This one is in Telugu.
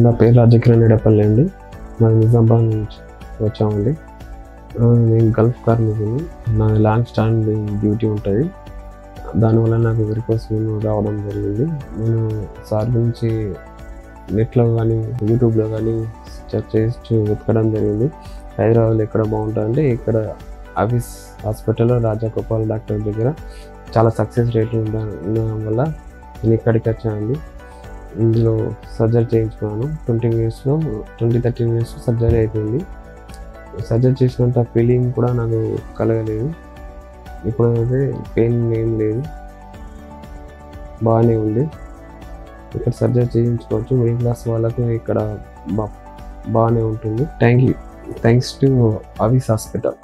నా పేరు రాజకిరణ్ ఎడపల్లి అండి. మాది నిజామాబాద్ నుంచి వచ్చామండి. నేను గల్ఫ్ కార్మికుని. నా లాంగ్ స్టాండింగ్ డ్యూటీ ఉంటుంది. దానివల్ల నాకు వెరికోస్ వెయిన్ రావడం జరిగింది. నేను సార్ గురించి నెట్లో కానీ యూట్యూబ్లో కానీ సెర్చ్ చేసి వెతకడం జరిగింది. హైదరాబాద్లో ఎక్కడ బాగుంటుందంటే ఇక్కడ ఆఫీస్ హాస్పిటల్లో రాజా గోపాల్ డాక్టర్ దగ్గర చాలా సక్సెస్ రేట్లు ఉండడం వల్ల నేను ఇక్కడికి వచ్చానండి. ఇందులో సర్జరీ చేయించుకున్నాను. 20-30 మినిట్స్లో సర్జరీ అయిపోయింది. సర్జరీ చేసినంత ఫీలింగ్ కూడా నాకు కలగలేదు. ఇప్పుడైతే పెయిన్ ఏం లేదు, బాగానే ఉంది. ఇక్కడ సర్జరీ చేయించుకోవచ్చు. మిడిల్ క్లాస్ వాళ్ళకు ఇక్కడ బాగానే ఉంటుంది. Thanks to office hospital.